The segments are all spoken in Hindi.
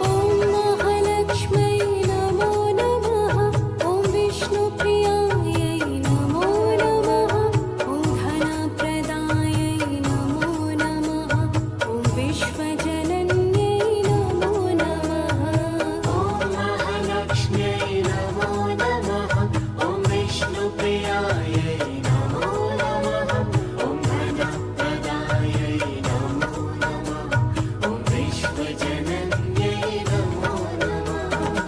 ॐ महालक्ष्म्यै नमो नमः। ॐ विष्णुप्रियायै नमो नमः। ॐ धनप्रदायै नमो नमः। ॐ विश्वजनन्यै नमो नमः। ॐ महालक्ष्म्यै नमो नमः। ॐ विष्णुप्रियायै नमो नमः। ॐ धनप्रदायै नमो नमः। ॐ विश्वजनन्यै नमो नमः।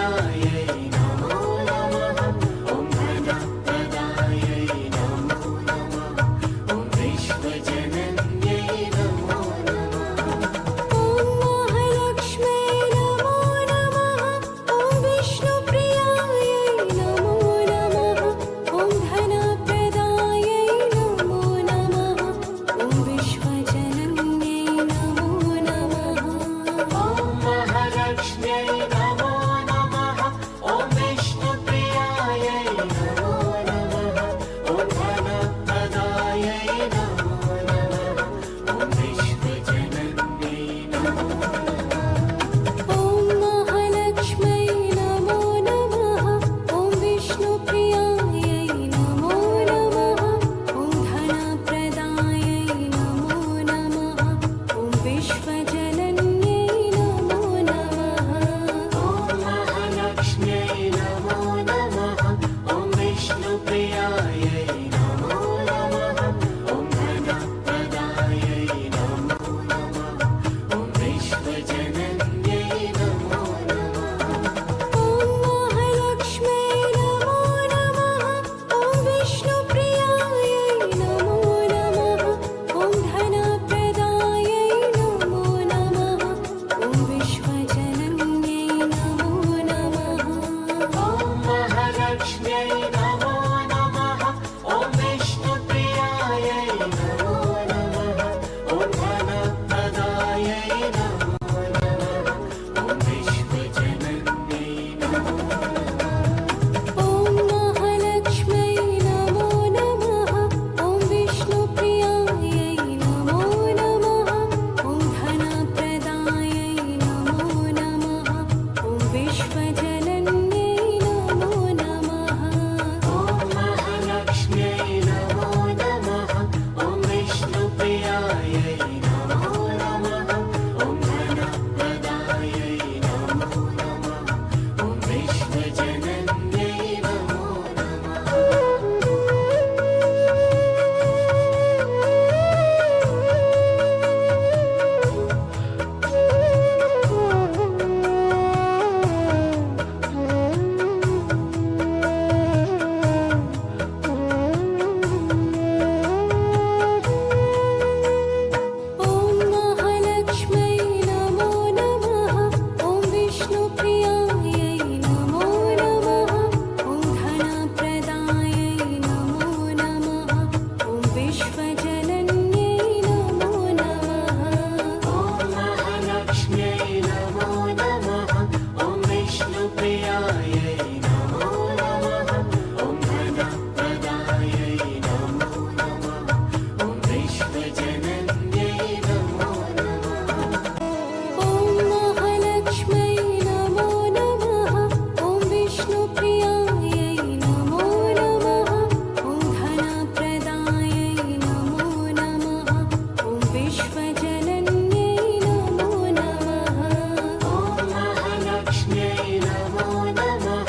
विष्णुप्रियायै नमो नमः ॐ धनप्रदायै नमो नमः ॐ विश्वजनन्यै नमो नमः ॐ महालक्ष्म्यै नमो नमः ॐ विष्णुप्रियायै नमो नमः ॐ धनप्रदायै नमो नमः ॐ विश्वजनन्यै नमो नमः ॐ महालक्ष्म्यै नमो नमः ॐ विष्णुप्रियायै नमो नमः ॐ धनप्रदायै नमो नमः ॐ विश्वजनन्यै नमो नमः ॐ महालक्ष्म्यै नमो नमः ॐ विष्णुप्रियायै नमो नमः ॐ धनप्रदायै नमो नमः ॐ विश्वजनन्यै नमो नमः ॐ महालक्ष्म्यै नमो नमः ॐ विष्णुप्रियायै नमो नमः ॐ धनप्रदायै नमो नमः ॐ विश्वजनन्यै नमो नमः ॐ महालक्ष्म्यै नमो नमः ॐ विष्णुप्रियायै नमो नमः ॐ धनप्रदायै नमो नमः ॐ विश्वजनन्यै नमो नमः ॐ महालक्ष्म्यै नमो नमः ॐ विष्णुप्रियायै नमो नमः ॐ धनप्रदायै नमो नमः ॐ विश्वजनन्यै नमो नमः ॐ महालक्ष्म्यै नमो नमः ॐ विष्णुप्रियायै नमो नमः ॐ धनप्रदायै नमो नमः ॐ विश्वजनन्यै नमो नमः ॐ महालक्ष्म्यै नमो नमः ॐ विष्णुप्रियायै नमो नमः ॐ धनप्रदायै नमो नमः ॐ विश्वजनन्यै नमो नमः ॐ महालक्ष्म्यै नमो नमः ॐ विष्णुप्रियायै नमो नमः ॐ धनप्रदायै नमो नमः ॐ विश्वजनन्यै नमो नमः ॐ महालक्ष्म्यै नमो नमः ॐ विष्णुप्रियायै नमो नमः ॐ धनप्रदायै नमो नमः ॐ विश्वजनन्यै नमो नमः ॐ महालक्ष्म्यै नमो नमः ॐ विष्णुप्रियायै नमो नमः ॐ धनप्रदायै नमो नमः ॐ विश्वजनन्यै नमो नमः ॐ महालक्ष्म्यै नमो नमः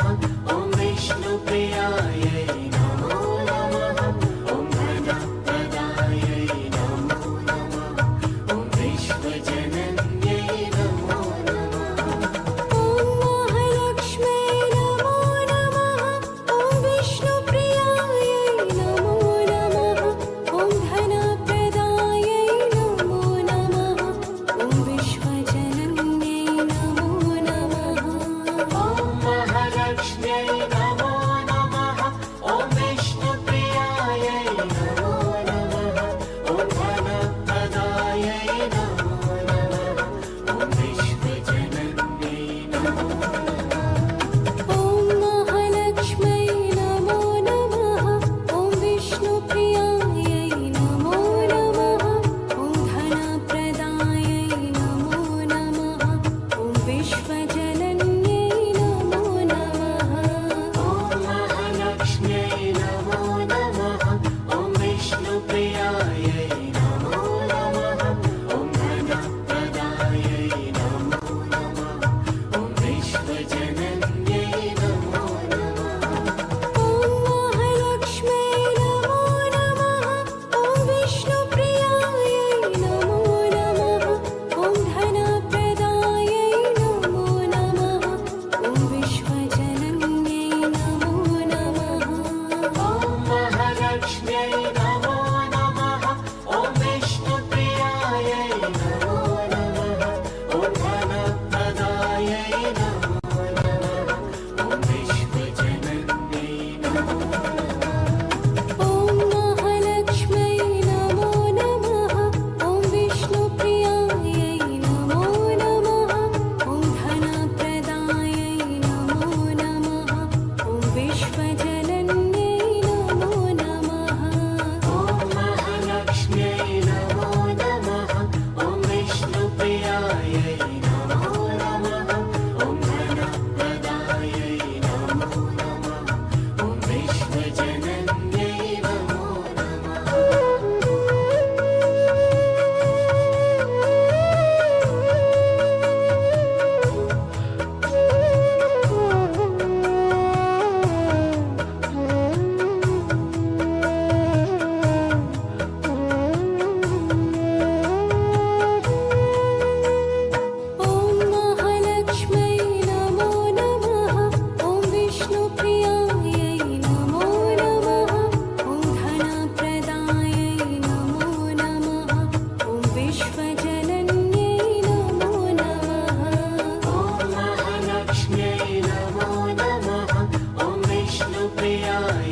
विष्णुप्रियायै